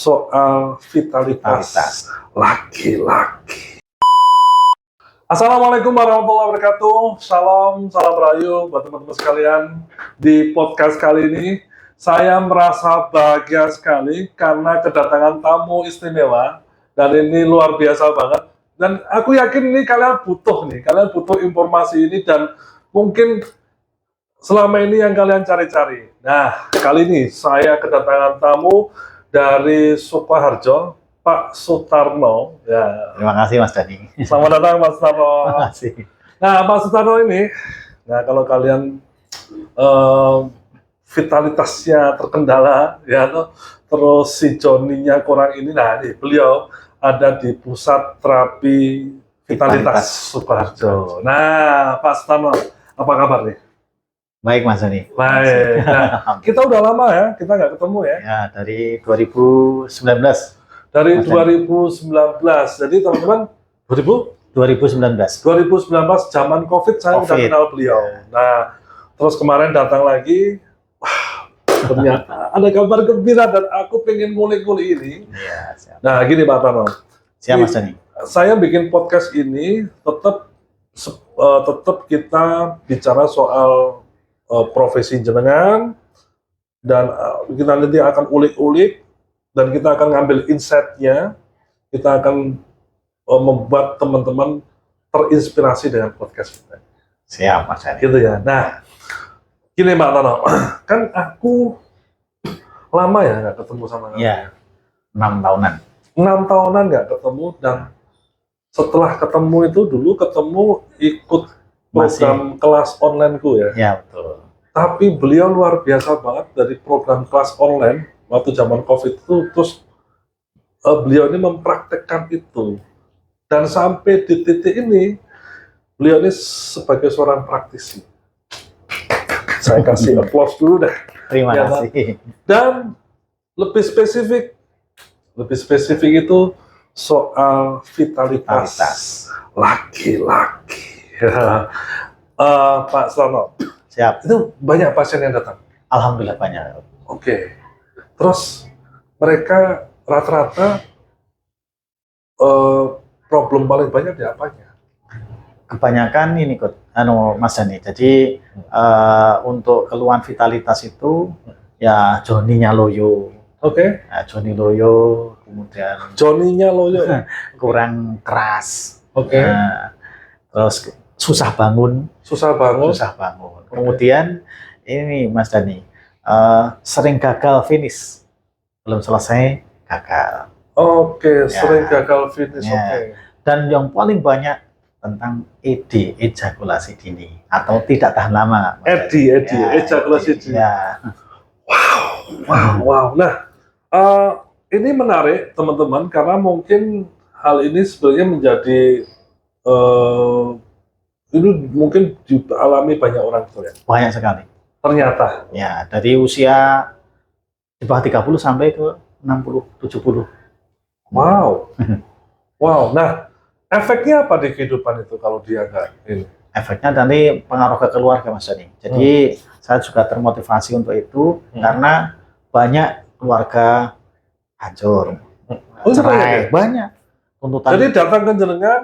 soal vitalitas laki-laki. Assalamualaikum warahmatullahi wabarakatuh. Salam rahayu buat teman-teman sekalian. Di podcast kali ini saya merasa bahagia sekali karena kedatangan tamu istimewa dan ini luar biasa banget. Dan aku yakin ini kalian butuh informasi ini dan mungkin selama ini yang kalian cari-cari. Nah, kali ini saya kedatangan tamu dari Sukoharjo, Pak Sutarno. Ya. Terima kasih Mas Dani. Selamat datang Mas Sutarno. Terima kasih. Nah, Pak Sutarno ini, kalau kalian vitalitasnya terkendala, ya, terus si Joninya kurang ini, nah ini beliau ada di Pusat Terapi Vitalitas Sukoharjo. Nah, Pak Sutarno, apa kabar nih? Baik Mas Dani. Baik. Nah, kita udah lama ya, kita nggak ketemu ya. Ya, dari 2019. Dari Mas 2019. Jadi teman-teman, 2019. 2019 zaman COVID saya udah kenal beliau. Nah, terus kemarin datang lagi, wah, ternyata ada kabar gembira dan aku pengen ngulik-ngulik ini. Iya, siap. Nah, gini Pak Tarno. Siap Mas Dani. Saya bikin podcast ini tetap kita bicara soal profesi jenengan dan kita nanti akan ulik-ulik dan kita akan ngambil insight-nya, kita akan membuat teman-teman terinspirasi dengan podcast kita. Siap Mas Dani. Gitu ya. Nah, gini Mbak Tarno, kan aku lama ya nggak ketemu sama kamu. Iya, 6 tahunan. 6 tahunan nggak ketemu dan setelah ketemu itu dulu ikut program kelas online-ku ya. Ya, betul. Tapi beliau luar biasa banget dari program kelas online waktu zaman COVID itu, terus beliau ini mempraktekkan itu. Dan sampai di titik ini, beliau ini sebagai seorang praktisi. Saya kasih applause dulu deh. Terima Ya, kasih. Dan lebih spesifik itu soal vitalitas laki-laki. Pak Sutarno, Siap. itu banyak pasien yang datang. Alhamdulillah banyak. Oke. Terus mereka rata-rata problem paling banyak di apanya? Kebanyakan ini Mas Dani. Jadi untuk keluhan vitalitas itu ya Joninya loyo. Oke. Nah, Joni loyo, kemudian Joninya loyo. kurang keras. Oke. Nah, terus susah bangun. Susah bangun. Kemudian ini Mas Dani, sering gagal finish, belum selesai gagal. Oke, Ya. sering gagal finish. Ya. Oke. Dan yang paling banyak tentang ED, ejakulasi dini atau tidak tahan lama. Mas Dani. ejakulasi dini. Ya. Wow. Nah, ini menarik teman-teman karena mungkin hal ini sebenarnya menjadi ini mungkin dialami banyak orang tuh ya. Banyak sekali. Ternyata. Ya, dari usia di bawah 30 sampai ke 60, 70. Wow. Wow. Nah, efeknya apa di kehidupan itu kalau dia nggak ini? Efeknya nanti pengaruh ke keluarga Mas Dani. Jadi saya juga termotivasi untuk itu karena banyak keluarga hancur, cerai, banyak tuntutan. Jadi datang ke jenengan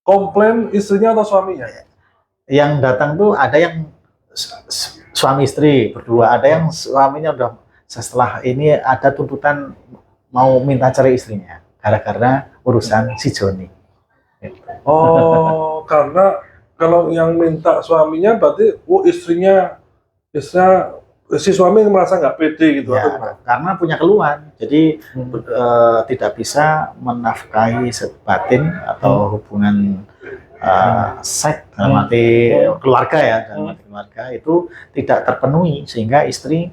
komplain istrinya atau suaminya? Yang datang tuh ada yang suami istri berdua, ada yang suaminya udah setelah ini ada tuntutan mau minta cerai istrinya gara-gara urusan si Joni. Oh, karena kalau yang minta suaminya berarti istrinya si suami merasa nggak pede gitu. Ya, karena punya keluhan, jadi tidak bisa menafkahi batin atau hubungan seks dalam arti keluarga ya, dalam arti keluarga itu tidak terpenuhi sehingga istri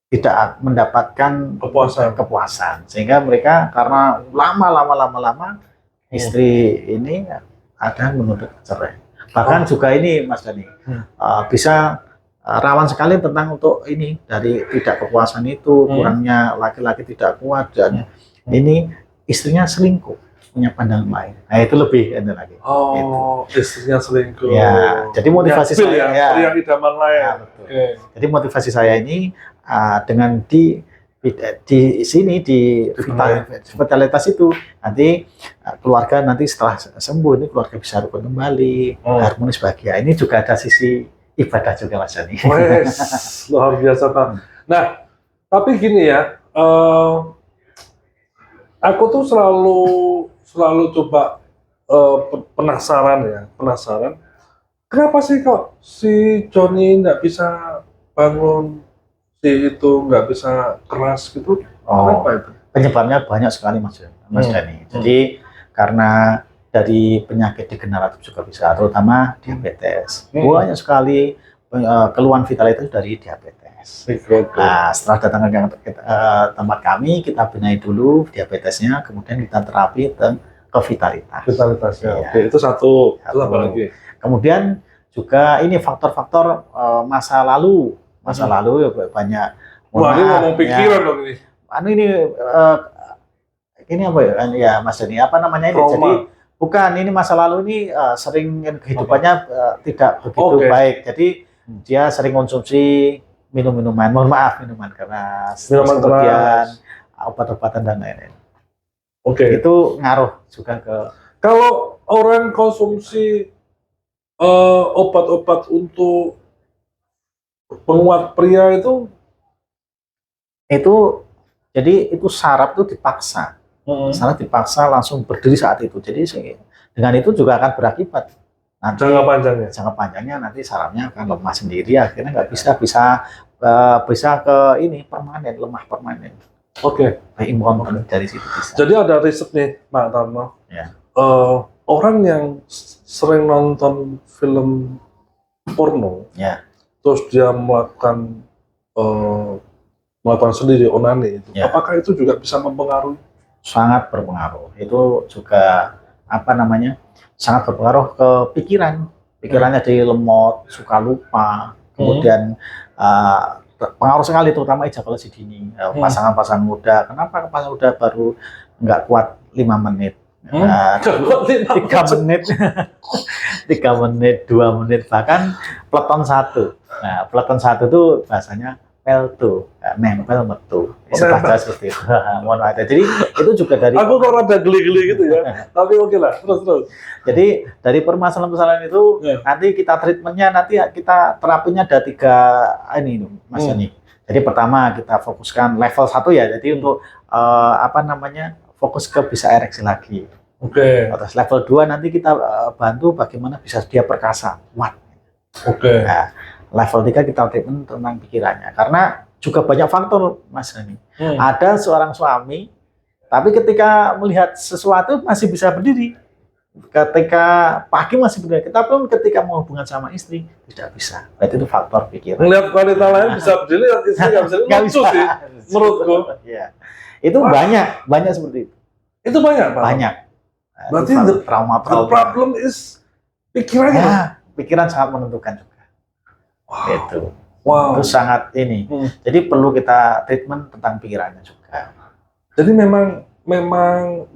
tidak mendapatkan kepuasan sehingga mereka karena lama istri ini ada menuntut cerai. Bahkan juga ini Mas Dani bisa rawan sekali tentang untuk ini dari tidak kepuasan itu kurangnya laki-laki tidak kuat dan ini istrinya selingkuh punya pandangan lain. Nah itu lebih enak lagi. Oh, gitu. Istrinya selingkuh. Ya, jadi motivasi saya ya, pria idaman lain. Ya, betul. Okay. Jadi motivasi saya ini dengan di sini di vitalitas itu nanti keluarga nanti setelah sembuh ini keluarga bisa rukun kembali, harmonis bahagia. Ini juga ada sisi ibadah juga Mas Jani. Wes, luar biasa Pak. Nah, tapi gini ya, aku tuh selalu coba penasaran. Kenapa sih kok si Joni nggak bisa bangun, si itu nggak bisa keras gitu? Kenapa itu? Penyebabnya banyak sekali Mas Jani. Jadi karena dari penyakit degeneratif juga bisa, terutama diabetes. Banyak sekali keluhan vitalitas dari diabetes. Nah, setelah datang ke tempat kami, kita benahi dulu diabetesnya, kemudian kita terapi ke vitalitas. Vitalitasnya, ya. Oke, itu satu. Apa lagi? Kemudian juga ini faktor-faktor masa lalu ya banyak. Wah, ini ngomong pikiran dong ini. Ini apa ya Mas Dani, apa namanya ini? Jadi bukan, ini masa lalu ini sering kehidupannya tidak begitu baik. Jadi dia sering konsumsi minuman keras, kemudian obat-obatan dan lain-lain. Itu ngaruh juga ke. Kalau orang konsumsi obat-obat untuk penguat pria itu jadi itu saraf itu dipaksa. Saraf dipaksa langsung berdiri saat itu. Jadi dengan itu juga akan berakibat. Nanti jangka panjangnya nanti sarafnya akan lemah sendiri, akhirnya nggak bisa ke ini lemah permanen. Imun dari situ bisa. Jadi ada riset nih Pak Tarno. Ya. Orang yang sering nonton film porno, ya, terus dia melakukan sendiri onani itu, apakah itu juga bisa mempengaruhi? Sangat berpengaruh. Itu juga sangat berpengaruh ke pikirannya jadi lemot, suka lupa, kemudian pengaruh sekali terutama ejakulasi dini. Pasangan-pasangan muda, kenapa pasangan muda baru nggak kuat 5 menit? 3 menit, 2 menit, bahkan peleton 1. Nah, peleton 1 itu bahasanya peltu, nempel metu. Bahasa seperti itu. Mohon maaf. Jadi itu juga dari. Aku kok rada geli-geli gitu ya. Tapi oke lah, terus. Jadi dari permasalahan itu nanti kita treatmentnya, nanti kita terapinya ada 3 ini Mas Yani. Jadi pertama kita fokuskan level 1 ya. Jadi untuk fokus ke bisa ereksi lagi. Terus level 2 nanti kita bantu bagaimana bisa dia perkasa, kuat. Nah, level 3 kita treatment tentang pikirannya. Karena juga banyak faktor Mas Yani. Ada seorang suami, tapi ketika melihat sesuatu masih bisa berdiri. Ketika pagi masih berdiri. Kita pun ketika mau hubungan sama istri tidak bisa. Berarti itu faktor pikiran. Melihat wanita lain bisa berdiri, istri nggak bisa sih, menurutku. Ya. Itu banyak seperti itu. Itu banyak Pak? Banyak. Berarti trauma. The problem is pikirannya. Ya, pikiran sangat menentukan juga. Itu. Wow. Itu sangat ini. Jadi perlu kita treatment tentang pikirannya juga. Jadi memang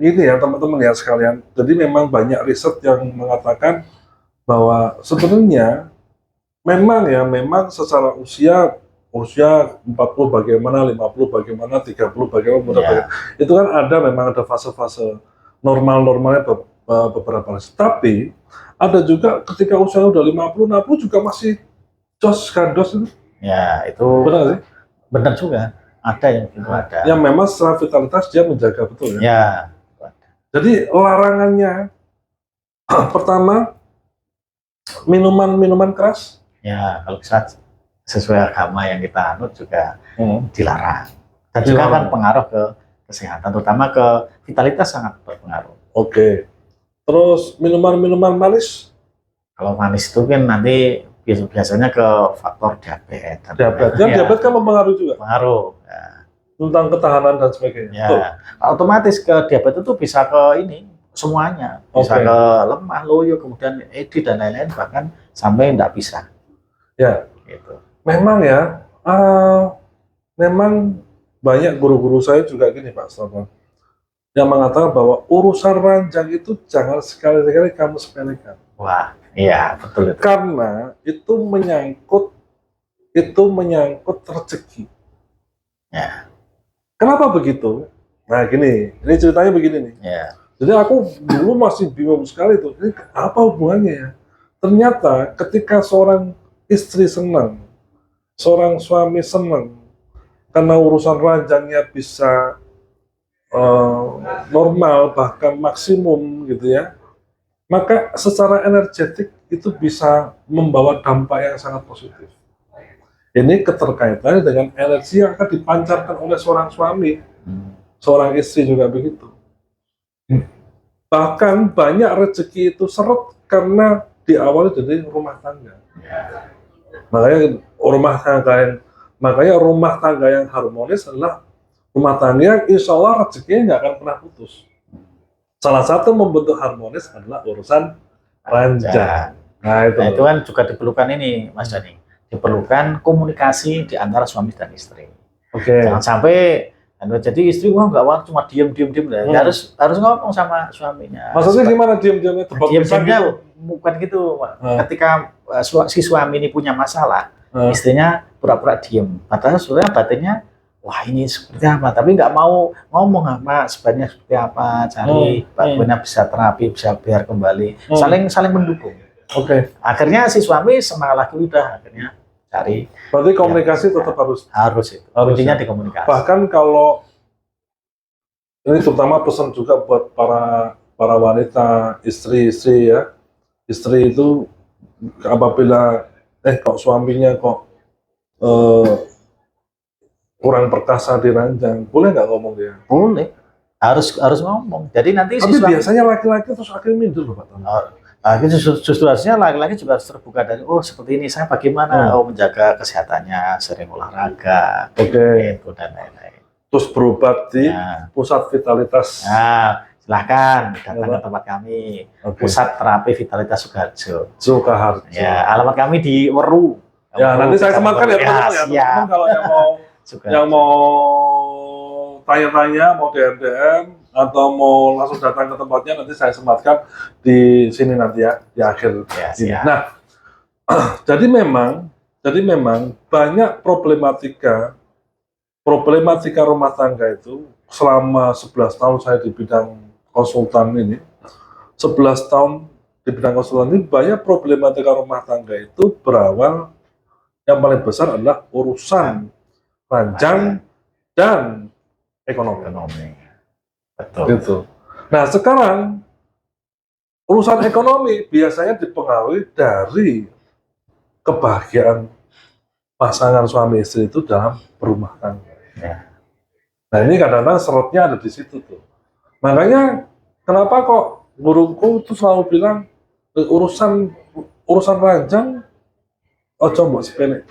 ini ya teman-teman ya sekalian. Jadi memang banyak riset yang mengatakan bahwa sebenarnya memang secara usia 40 bagaimana, 50 bagaimana, 30 bagaimana, bagaimana. Itu kan memang ada fase-fase normalnya beberapa. Tapi ada juga ketika usia udah 50 juga masih gandos itu. Ya, itu benar sih? Benar juga. Ada yang itu ada. Yang memang secara vitalitas dia menjaga betul ya. Ya. Jadi larangannya pertama minuman keras. Ya, kalau bisa sesuai agama yang kita anut juga dilarang. Dan juga kan pengaruh ke kesehatan, terutama ke vitalitas sangat berpengaruh. Terus minuman manis? Kalau manis itu kan nanti biasanya ke faktor diabetes. Diabetes kan mempengaruhi juga. Pengaruh. Ya. Tentang ketahanan dan sebagainya. Ya. Otomatis ke diabetes itu bisa ke ini semuanya, bisa ke lemah, loyo, kemudian ED dan lain-lain, bahkan sampai tidak bisa. Ya. Gitu. Memang ya, memang banyak guru-guru saya juga gini Pak Stefan, yang mengatakan bahwa urusan ranjang itu jangan sekali-kali kamu sepelekan. Wah, iya betul itu. Karena itu menyangkut rezeki. Ya. Kenapa begitu? Nah gini, ini ceritanya begini nih. Ya. Jadi aku dulu masih bingung sekali tuh, ini apa hubungannya ya? Ternyata ketika seorang istri senang, seorang suami senang, karena urusan ranjangnya bisa normal bahkan maksimum gitu ya, maka secara energetik itu bisa membawa dampak yang sangat positif. Ini keterkaitannya dengan energi yang akan dipancarkan oleh seorang suami, seorang istri juga begitu. Bahkan banyak rezeki itu seret karena diawali dari rumah tangga. Makanya rumah tangga yang harmonis adalah rumah tangga yang insya Allah rezekinya nggak akan pernah putus. Salah satu membentuk harmonis adalah urusan ranjang. Nah itu kan juga diperlukan ini, Mas Dani. Diperlukan komunikasi di antara suami dan istri. Jangan sampai jadi istri nggak cuma diem. Harus ngomong sama suaminya. Maksudnya gimana diem-diemnya? Diem-diemnya bukan gitu. Ketika si suami ini punya masalah, istrinya pura-pura diem. Padahal sebenarnya batinnya, wah ini seperti apa? Tapi nggak mau ngomong apa sebenarnya seperti apa. Cari bagaimana bisa terapi, bisa biar kembali. Saling mendukung. Akhirnya si suami semangat lagi udah akhirnya cari. Berarti komunikasi tetap harus itu. Kuncinya di komunikasi. Bahkan kalau ini terutama pesan juga buat para wanita, istri ya. Istri itu apabila kok suaminya kok kurang perkasa di ranjang, boleh nggak ngomong dia? Boleh. Harus ngomong. Jadi nanti tapi biasanya laki-laki terus akhirnya minder loh Pak Tom. Justru harusnya laki-laki juga harus terbuka dari seperti ini saya bagaimana menjaga kesehatannya, sering olahraga, itu dan lain-lain. Terus berobat di pusat vitalitas. Nah, silahkan datang ke tempat kami, pusat terapi vitalitas Sukaharjo. Ya, alamat kami di Weru. Ya, nanti saya sematkan ya teman-teman ya. Teman-teman kalau yang mau tanya-tanya, mau DM atau mau langsung datang ke tempatnya, nanti saya sematkan di sini nanti ya, di akhir ini. Nah, jadi memang banyak problematika rumah tangga itu selama 11 tahun saya di bidang konsultan ini, 11 tahun di bidang konsultan ini banyak problematika rumah tangga itu berawal yang paling besar adalah urusan ranjang dan ekonomi. Betul. Gitu. Nah sekarang urusan ekonomi biasanya dipengaruhi dari kebahagiaan pasangan suami istri itu dalam berumah tangga. Nah ini kadang-kadang serotnya ada di situ tuh. Makanya kenapa kok guruku tuh selalu bilang urusan ranjang ojo mbok sepele.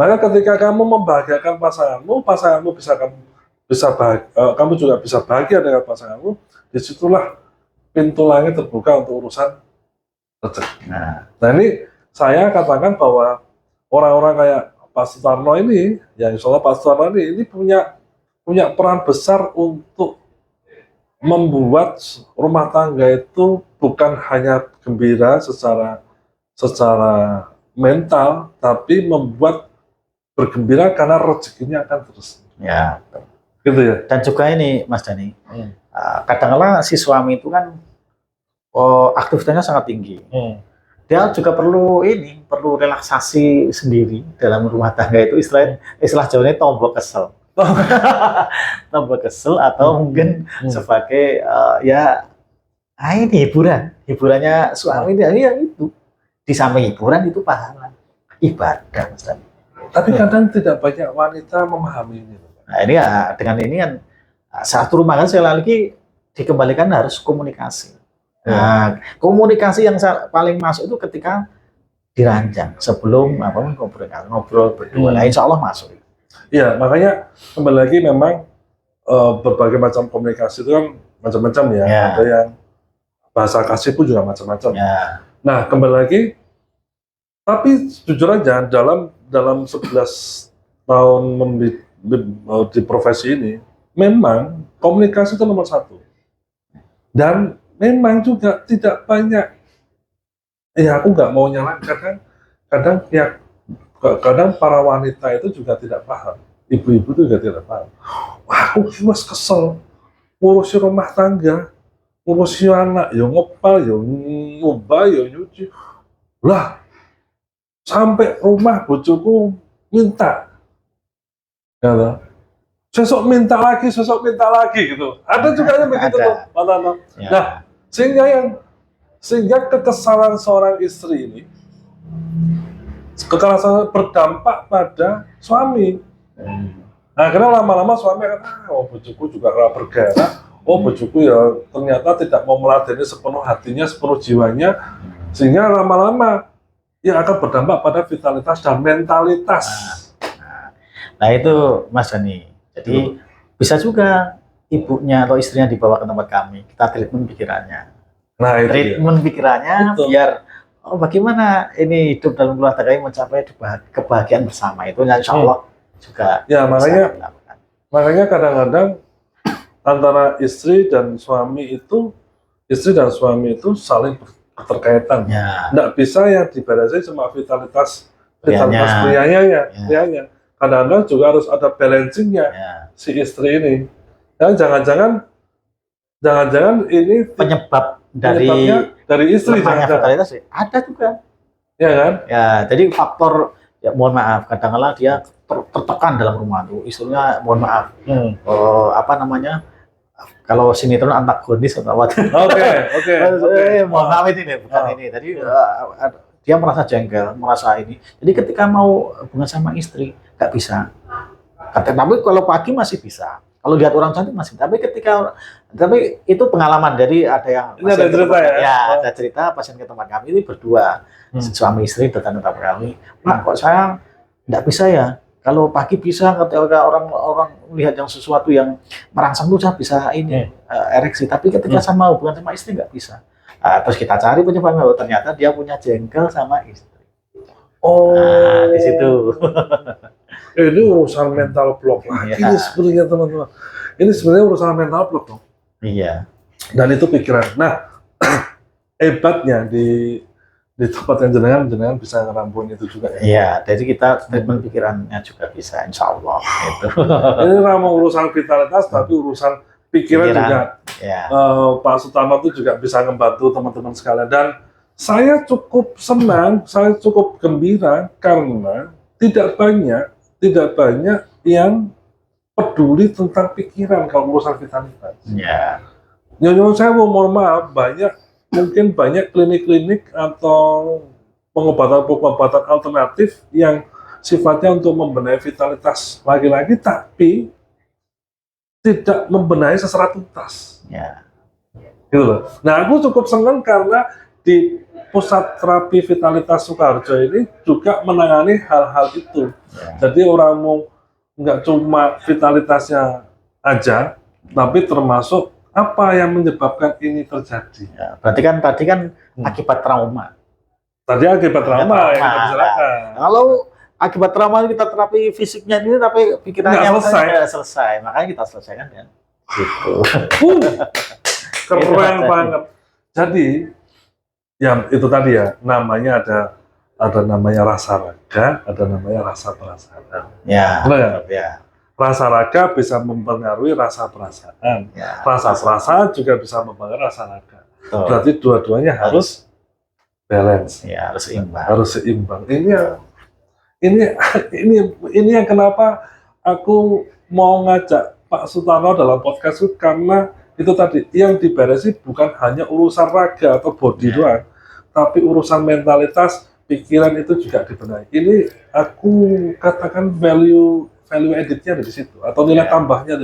Maka ketika kamu membahagiakan pasanganmu kamu juga bisa bahagia dengan pasanganmu. Disitulah pintu langit terbuka untuk urusan rezeki. Nah ini saya katakan bahwa orang-orang kayak Pak Sutarno ini, yang insya Allah Pak Sutarno ini punya peran besar untuk membuat rumah tangga itu bukan hanya gembira secara mental, tapi membuat bergembira karena rezekinya akan terus. Ya, gitu ya. Dan juga ini Mas Dani, kadang-kadang si suami itu kan aktivitasnya sangat tinggi. Dia juga perlu relaksasi sendiri dalam rumah tangga itu, istilah Jawanya tombok kesel. Tombok kesel atau mungkin sebagai ini hiburannya suami ini ya itu. Di samping hiburan itu pahala ibadah, Mas Dani. Tapi kadang tidak banyak wanita memahami ini. Nah ini ya dengan ini kan satu rumah kan sekali lagi dikembalikan harus komunikasi. Nah komunikasi yang paling masuk itu ketika diranjang sebelum ngobrol berdua. Nah insya Allah masuk. Iya makanya kembali lagi memang berbagai macam komunikasi itu kan macam-macam ya. Ada yang bahasa kasih pun juga macam-macam. Nah kembali lagi, tapi jujur aja dalam 11 tahun di profesi ini, memang komunikasi itu nomor satu. Dan memang juga tidak banyak, aku nggak mau nyalakan, kadang para wanita itu juga tidak paham. Ibu-ibu itu juga tidak paham. aku wis kesel ngurusi rumah tangga, ngurusi anak, ya ngepel, ya ngubah, ya nyuci. Lah, sampai rumah bojoku minta. Ya, toh. Sesok minta lagi gitu. Ada juga yang begitu Ada. tuh, Pak Tano. Ya. Nah, sehingga kekesalan seorang istri ini kekerasan berdampak pada suami. Nah, karena lama-lama suami akan, oh bojoku juga bergairah, oh bojoku ya ternyata tidak mau meladeni sepenuh hatinya, sepenuh jiwanya, sehingga lama-lama ya akan berdampak pada vitalitas dan mentalitas. Nah itu Mas Dani. Jadi bisa juga ibunya atau istrinya dibawa ke tempat kami, kita treatment pikirannya. Nah, itu Treatment pikirannya Betul. biar bagaimana ini hidup dalam keluarga kami mencapai kebahagiaan bersama itu, insya Allah juga. Ya, bisa dilakukan. makanya kadang-kadang antara istri dan suami itu saling keterkaitan. Ya. Nggak bisa yang dibatasi cuma vitalitas prianya. Kadang-kadang juga harus ada balancingnya si istri ini. Dan jangan-jangan ini penyebabnya dari istri, vitalitas ada juga. Ya kan? Ya, jadi faktor ya mohon maaf kadang-kala dia tertekan dalam rumah itu, istrinya mohon maaf apa namanya, kalau sinetron antagonis atau apa. Oke. Mohon maaf ini bukan ini. Tadi dia merasa jengkel, merasa ini. Jadi ketika mau hubungan sama istri nggak bisa. Tapi kalau pagi masih bisa. Kalau lihat orang cantik masih. Tapi itu pengalaman. Jadi ada yang ada cerita ada cerita pasien ke tempat kami ini berdua, suami istri datang ke tempat kami. Pak, kok saya nggak bisa ya? Kalau pagi bisa, ketika orang melihat yang sesuatu yang merangsang itu saya bisa ini ereksi. Tapi ketika sama hubungan sama istri nggak bisa. Terus kita cari penyebabnya, ternyata dia punya jengkel sama istri. Di situ. Ini urusan mental block lagi sebenarnya teman-teman. Ini sebenarnya urusan mental block dong. Iya. Dan itu pikiran. Nah, hebatnya di tempat yang jenengan bisa ngerampung itu juga. Iya, jadi kita treatment pikirannya juga bisa, insya Allah. Itu. Ini ramah urusan vitalitas, tapi urusan pikiran juga. Ya. Pak Sutarno itu juga bisa membantu teman-teman sekalian. Dan saya cukup senang, saya cukup gembira karena tidak banyak yang peduli tentang pikiran kalau urusan vitalitas. Ya. Nyonya saya mohon maaf, mungkin banyak klinik-klinik atau pengobatan alternatif yang sifatnya untuk membenahi vitalitas laki-laki, tapi tidak membenahi secara tuntas. Ya. Gitu loh. Nah, aku cukup senang karena di Pusat Terapi Vitalitas Sukoharjo ini juga menangani hal-hal itu. Ya. Jadi orang mau nggak cuma vitalitasnya aja, tapi termasuk apa yang menyebabkan ini terjadi. Ya. Berarti kan tadi kan akibat trauma. Tadi akibat trauma yang kita bicarakan. Kalau akibat trauma kita terapi fisiknya ini, tapi pikirannya nggak selesai. Makanya kita selesaikan ya. Gitu. Keren banget. Jadi ya itu tadi ya, namanya ada namanya rasa raga, ada namanya rasa perasaan. Ya. Ya. Rasa raga bisa mempengaruhi rasa perasaan. Ya. Rasa perasaan juga bisa mempengaruhi rasa raga. Betul. Berarti dua-duanya harus balance. Ya, harus seimbang. Harus seimbang. Ini yang kenapa aku mau ngajak Pak Sutarno dalam podcast itu, karena itu tadi yang diberesi bukan hanya urusan raga atau body doang, tapi urusan mentalitas, pikiran itu juga dibenahi. Ini aku katakan value added-nya ada di situ, atau nilai tambahnya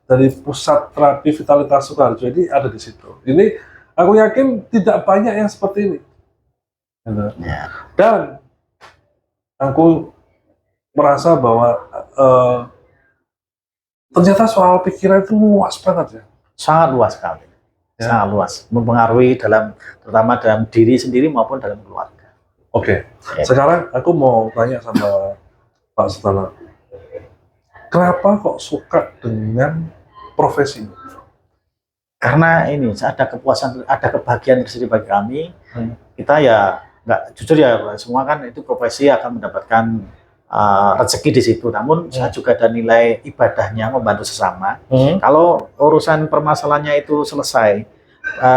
dari Pusat Terapi Vitalitas Sukoharjo ini ada di situ. Ini aku yakin tidak banyak yang seperti ini. Dan aku merasa bahwa ternyata soal pikiran itu luas banget ya. Sangat luas sekali. Sangat luas, mempengaruhi terutama dalam diri sendiri maupun dalam keluarga. Oke. Sekarang aku mau tanya sama Pak Sutarno, kenapa kok suka dengan profesi ini? Karena ini ada kepuasan, ada kebahagiaan tersendiri bagi kami. Kita ya nggak, jujur ya, semua kan itu profesi akan mendapatkan rezeki di situ. Namun saya juga ada nilai ibadahnya membantu sesama. Kalau urusan permasalahannya itu selesai,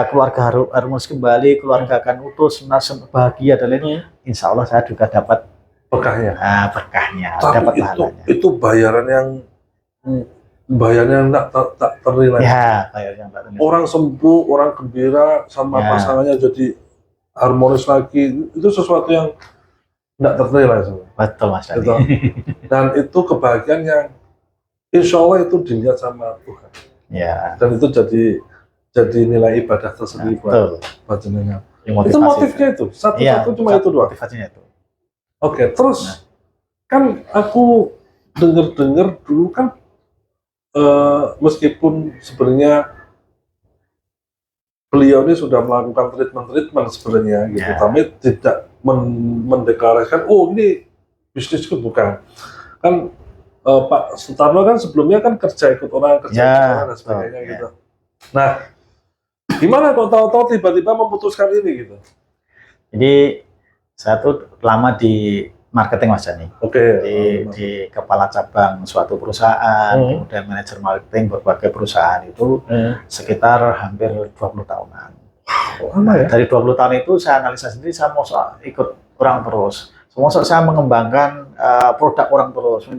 keluarga harmonis kembali, keluarga akan utuh, bahagia dan lain. Insya Allah saya juga dapat Berkahnya. Berkahnya, Tapi dapat pahalanya. itu bayaran yang tak ternilai. Ya, bayar yang tak ternilai. Orang sembuh, orang gembira sama pasangannya jadi harmonis lagi, itu sesuatu yang tidak ternilai sebenarnya. Betul Mas Dani. Gitu. Dan itu kebahagiaan yang insya Allah itu dilihat sama Tuhan. Ya. Dan itu jadi nilai ibadah tersendiri buat jenengan. Itu motifnya itu, satu-satu cuma itu doang. Motivasinya itu. Oke, terus kan aku dengar dulu kan meskipun sebenarnya beliau ini sudah melakukan treatment sebenarnya gitu, tapi tidak mendeklarasikan, oh ini bisnisku, bukan. Kan Pak Sutarno kan sebelumnya kan kerja ikut orang dan sebagainya gitu. Nah, gimana kok tahu-tahu tiba-tiba memutuskan ini gitu? Jadi saya tuh lama di marketing Mas Dani. Di kepala cabang suatu perusahaan, kemudian manajer marketing berbagai perusahaan itu sekitar hampir 20 tahunan. Lama ya? Dari 20 tahun itu saya analisa sendiri, saya mau ikut orang terus. Semua saya mengembangkan produk orang terus,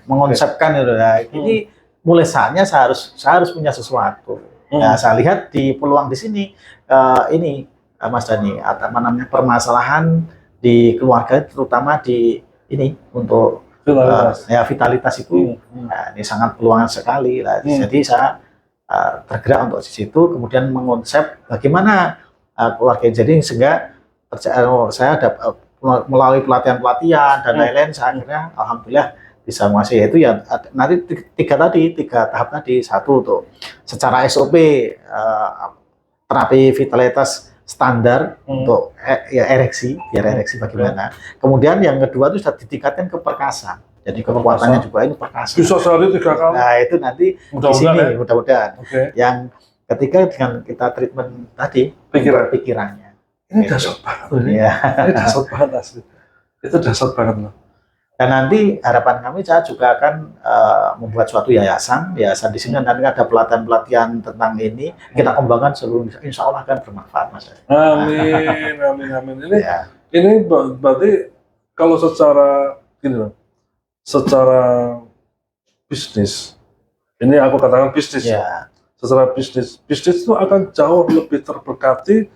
mengonsepkan itu. Nah, ini mulai saatnya saya harus punya sesuatu. Nah, saya lihat di peluang di sini ini Mas Dani, apa namanya, permasalahan di keluarga, terutama di ini untuk vitalitas itu, nah, ini sangat peluang sekali lah. Jadi saya tergerak untuk di situ, kemudian mengonsep bagaimana keluarga. Jadi sehingga saya melalui pelatihan dan lain-lain, saya akhirnya alhamdulillah bisa menguasai. Yaitu ya nanti tiga tahap tadi. Satu, untuk secara SOP terapi vitalitas standar untuk ereksi, biar ereksi bagaimana. Kemudian yang kedua itu sudah ditingkatkan ke perkasa. Jadi kekuatannya juga ini perkasa. Bisa sehari 3 kali. Nah, itu nanti di sini mudah-mudahan. Yang ketiga dengan kita treatment tadi pikirannya. Ini dasar banget loh ini. Ini dasar banget asli. Itu dasar banget loh. Dan nanti harapan kami, saya juga akan membuat suatu yayasan di sini. Nanti ada pelatihan tentang ini, kita kembangkan seluruh Indonesia. Insya Allah akan bermanfaat, Mas. Amin. Ini berarti kalau secara gini loh, secara bisnis, ini aku katakan bisnis. Secara bisnis itu akan jauh lebih terberkati,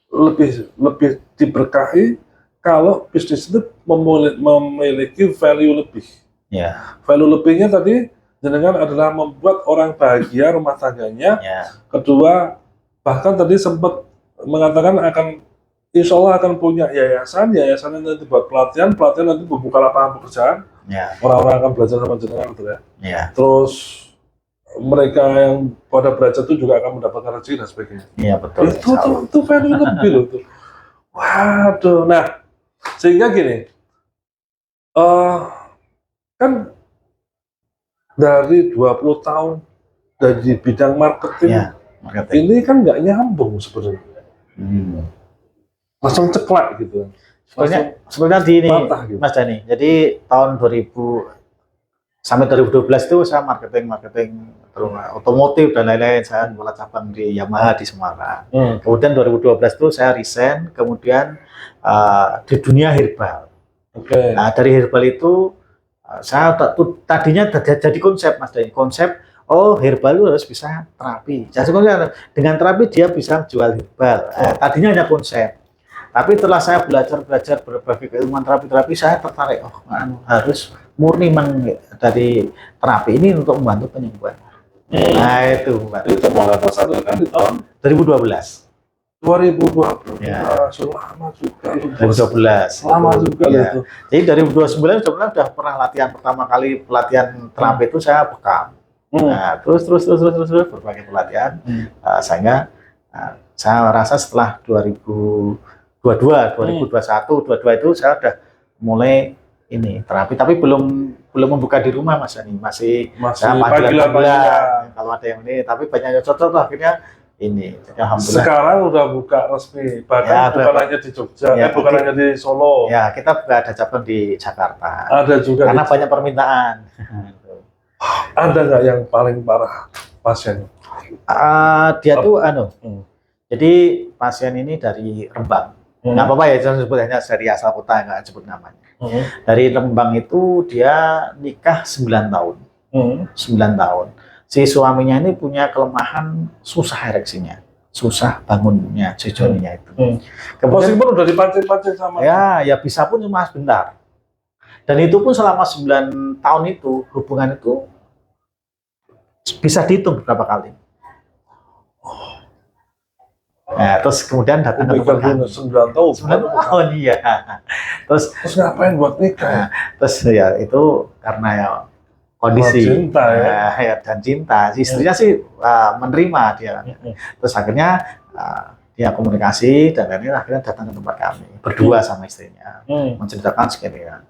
lebih diberkahi kalau bisnis itu memiliki value lebih. Value lebihnya tadi jenengan adalah membuat orang bahagia rumah tangganya. Kedua, bahkan tadi sempat mengatakan insya Allah akan punya yayasan nanti buat pelatihan nanti membuka lapangan pekerjaan. Orang-orang akan belajar sama jenengan, betul ya. Terus mereka yang pada belajar itu juga akan mendapatkan rezeki dan sebagainya. Betul. Itu value lebih loh tuh. Waduh, nah. Sehingga gini, kan dari 20 tahun dari bidang marketing. Ini kan nggak nyambung sebenarnya. Langsung ceklek gitu. Sebenarnya di ini, gitu. Mas Dani. Jadi tahun 2000 sampai 2012 itu saya marketing otomotif dan lain-lain. Saya kepala cabang di Yamaha di Semarang. Kemudian 2012 itu saya resign, kemudian di dunia herbal. Nah, dari herbal itu saya tadinya jadi konsep, Mas Dani. Konsep, herbal itu harus bisa terapi. Jadi dengan terapi dia bisa jual herbal. Tadinya hanya konsep. Tapi setelah saya belajar berbagai keilmuan terapi, saya tertarik. Harus murni dari terapi ini untuk membantu penyembuhan. Nah, itu Mbak. Itu mulai tersadurkan di tahun 2012. 2012. Lama juga. 2012. Lama juga itu. Jadi dari 2009 sebenarnya sudah pernah latihan pertama kali pelatihan terapi itu saya bekam. Nah, terus berbagai pelatihan. Sehingga saya rasa setelah 2021, 2022 itu saya sudah mulai ini terapi, tapi belum membuka di rumah, Mas Ani. Masih saya pagi-pagi kalau ada yang ini, tapi banyak yang cocok. Akhirnya ini. Jadi, alhamdulillah. Sekarang udah buka resmi, bahkan Ya, bukan hanya di Jogja, ya, bukan hanya di Solo. Ya, kita juga ada cabang di Jakarta. Ada juga. Karena banyak permintaan. Ada nggak yang paling parah pasien? Dia tuh jadi pasien ini dari Rembang. Nggak apa-apa ya, jangan sebut hanya dari asal kota, nggak sebut namanya. Dari Rembang itu dia nikah 9 tahun. 9 tahun. Si suaminya ini punya kelemahan susah ereksinya, susah bangunnya, si Joninya itu. Kemudian pun udah dipancing-pancing sama. Ya bisa pun cuma sebentar. Dan itu pun selama 9 tahun itu hubungan itu bisa dihitung berapa kali. Nah, terus kemudian datang ke tempat kami. 9 tahun. 9 tahun, iya. Terus ngapain buat nikah? Terus ya itu karena ya kondisi cinta ya, dan cinta. Istrinya sih menerima dia. Terus akhirnya dia komunikasi dan akhirnya datang ke tempat kami berdua sama istrinya menceritakan sekiranya.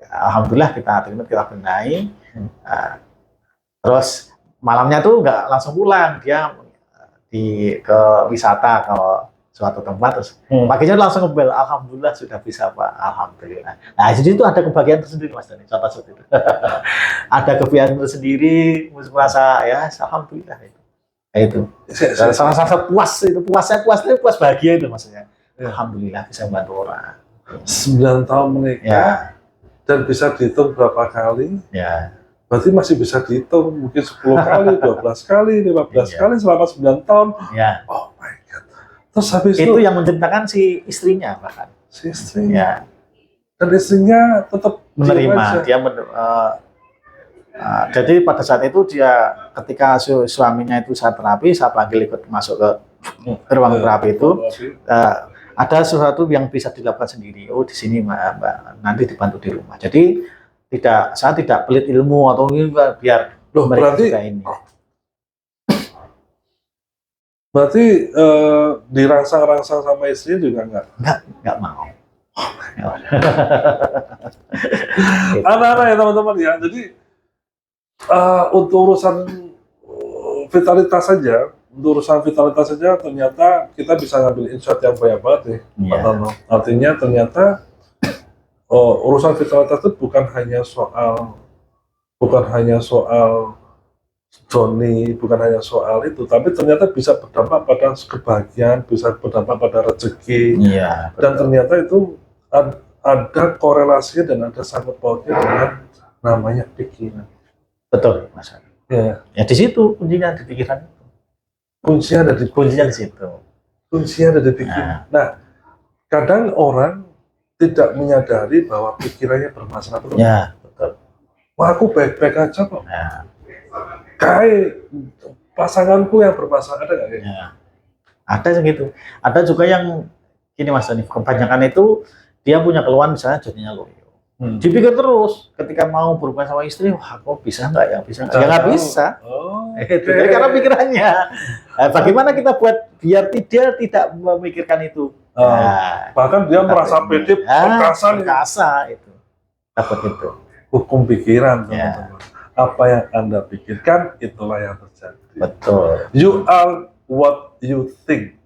Alhamdulillah kita benahi. Terus malamnya tuh nggak langsung pulang, dia ke wisata ke suatu tempat, terus paginya langsung ngebel, alhamdulillah sudah bisa Pak, alhamdulillah. Nah jadi itu ada kebahagiaan tersendiri Mas Dani, contoh seperti itu. Ada kebahagiaan tersendiri, merasa ya alhamdulillah itu. Itu salah satu puas bahagia itu maksudnya. Alhamdulillah bisa membantu orang. 9 tahun menikah dan bisa dihitung berapa kali? Ya. Berarti masih bisa dihitung mungkin 10 kali, 12 kali, 15 kali selama 9 tahun. Ya. Oh my God. Terus habis itu yang menceritakan si istrinya bahkan. Si istrinya. Dan istrinya tetap menerima. Jadi pada saat itu dia ketika suaminya itu saya terapi, saya panggil ikut masuk ke ruang terapi itu. Ada sesuatu yang bisa dilakukan sendiri. Oh di sini Mbak, nanti dibantu di rumah. Jadi saya tidak pelit ilmu atau biar mereka juga ini. Berarti dirangsang-rangsang sama istri juga nggak mau. Anak-anak ya teman-teman ya. Jadi untuk urusan vitalitas saja, ternyata kita bisa ngambil insight yang banyak banget nih, Pak Tono. Artinya ternyata urusan vitalitas itu bukan hanya soal Joni, bukan hanya soal itu, tapi ternyata bisa berdampak pada kebahagiaan, bisa berdampak pada rezeki, dan ternyata itu ada korelasinya dan ada sangkut pautnya dengan namanya pikiran. Betul, Mas. Ya di situ kuncinya di pikiran. Kuncinya ada di situ. Kuncinya ada di pikiran. Nah, kadang orang tidak menyadari bahwa pikirannya bermasalah. Betul. Ya, betul. Wah, aku baik-baik aja kok. Kayak pasanganku yang bermasalah, ada nggak? Ada yang gitu. Ada juga yang gini Mas Dani, kebanyakan itu dia punya keluhan misalnya jadinya loyo. Dipikir terus ketika mau berhubungan sama istri, wah kok bisa nggak ya? Bisa nggak? Ya nggak bisa. Jadi karena pikirannya. Bagaimana kita buat biar tidak memikirkan itu? Bahkan dia merasa pede, perkasa itu. Dapat itu. Hukum pikiran, teman-teman. Apa yang Anda pikirkan, itulah yang terjadi. Betul. You are what you think.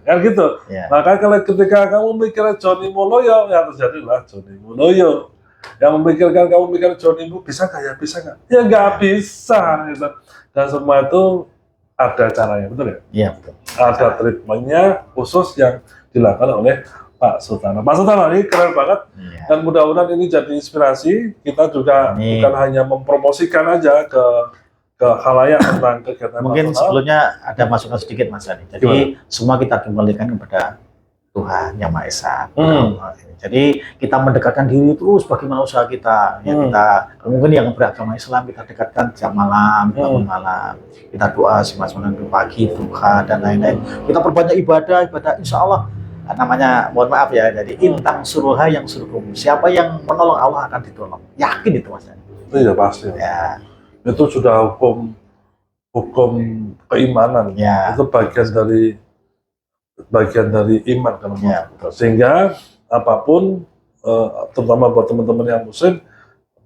Kan gitu. Maka kalau ketika kamu mikirnya Joni Mulyono, yang terjadilah Joni Mulyono. Yang memikirkan kamu mikir Joni Mulyono, bisa nggak ya? Bisa nggak? Ya nggak bisa. Gitu. Dan semua itu ada caranya, betul ya? Iya, betul. Ada treatmentnya khusus yang dilakukan oleh Pak Sultana. Pak Sultana ini keren banget. Dan mudah-mudahan ini jadi inspirasi. Kita juga bukan hanya mempromosikan aja ke khalayak tentang kegiatan. Mungkin sebelumnya ada masukan sedikit Mas Dani. Jadi semua kita kembalikan kepada Tuhan Yang Maha Esa. Jadi kita mendekatkan diri terus bagaimana usaha kita. Ya kita mungkin yang beragama Islam kita dekatkan jam malam, bangun malam. Kita doa semacam pagi, duha dan lain-lain. Kita perbanyak ibadah, insya Allah. Namanya mohon maaf ya, jadi intang suruha yang suruhum. Siapa yang menolong Allah akan ditolong. Yakin itu Mas Dani. Iya pasti. Ya. Itu sudah hukum keimanan. Itu bagian dari iman kan. Sehingga apapun terutama buat teman-teman yang muslim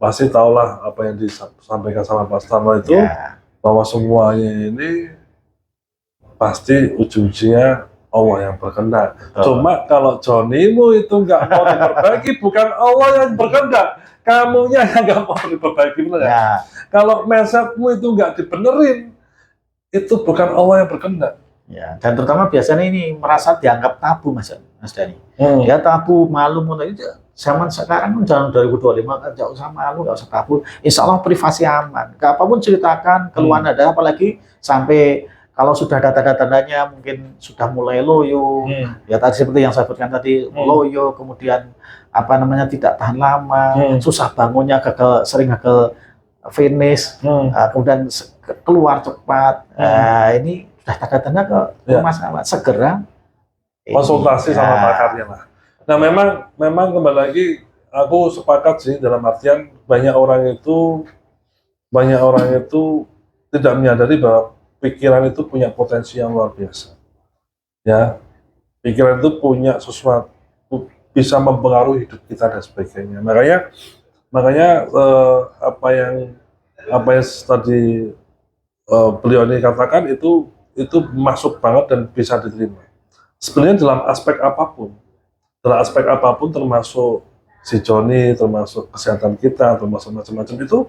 pasti tahulah apa yang disampaikan sama Pak Sultana itu bahwa semuanya ini pasti ujung-ujungnya Allah yang berkehendak. Betul. Cuma kalau Jonimu itu nggak mau diperbaiki, bukan Allah yang berkehendak, kamunya yang nggak mau diperbaiki, benar ya? Kalau mindsetmu itu nggak dibenerin, itu bukan Allah yang berkehendak. Ya, dan terutama biasanya ini merasa dianggap tabu, Mas Dani. Ya tabu, malu, itu zaman sekarang kan zaman 2025 kan nggak usah malu, nggak usah tabu. Insya Allah privasi aman. Apapun ceritakan, keluhan ada, apalagi sampai kalau sudah ada tanda-tandanya mungkin sudah mulai loyo. Ya tadi seperti yang saya sebutkan tadi, loyo, kemudian apa namanya tidak tahan lama, susah bangunnya, sering gagal finish, kemudian keluar cepat. Ini sudah tanda-tanda ke rumah sakit, segera konsultasi sama pakarnya lah. Nah, memang kembali lagi aku sepakat sih, dalam artian banyak orang itu tidak menyadari bahwa pikiran itu punya potensi yang luar biasa. Ya, pikiran itu punya sesuatu, bisa mempengaruhi hidup kita dan sebagainya. Makanya apa yang tadi beliau ini katakan itu masuk banget dan bisa diterima. Sebenarnya dalam aspek apapun termasuk si Joni, termasuk kesehatan kita, termasuk macam-macam itu,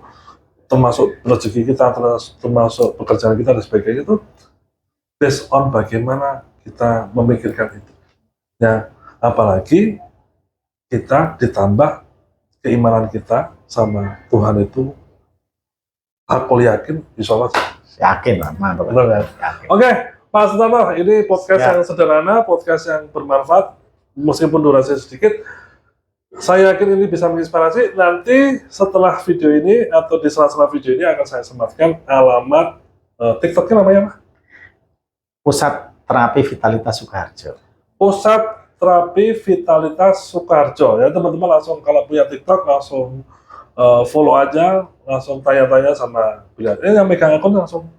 termasuk rezeki kita, termasuk pekerjaan kita dan sebagainya, itu based on bagaimana kita memikirkan itu. Ya, apalagi kita ditambah keimanan kita sama Tuhan itu, aku yakin bisa lah. Yakin lah, mantap. Oke, Pak Sutarno, ini podcast yang sederhana, podcast yang bermanfaat, meskipun durasi sedikit. Saya yakin ini bisa menginspirasi. Nanti setelah video ini atau di sela-sela video ini akan saya sematkan alamat TikToknya namanya apa? Pusat Terapi Vitalitas Sukoharjo. Pusat Terapi Vitalitas Sukoharjo. Ya teman-teman, langsung kalau punya TikTok langsung follow aja, langsung tanya-tanya sama beliau. Yang megang akun langsung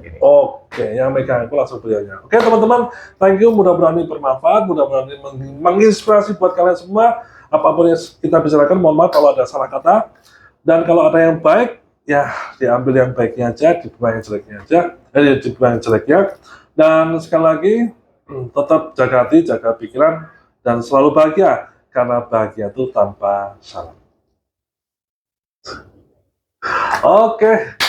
gini. Oke, yang megang akun langsung beliaunya. Oke teman-teman, thank you. Mudah-mudahan ini bermanfaat, mudah-mudahan ini menginspirasi buat kalian semua. Apapun yang kita bicarakan, mohon maaf kalau ada salah kata. Dan kalau ada yang baik, ya diambil yang baiknya aja, dibuang yang jeleknya aja. Dibuang yang jeleknya. Dan sekali lagi, tetap jaga hati, jaga pikiran, dan selalu bahagia. Karena bahagia itu tanpa syarat. Oke.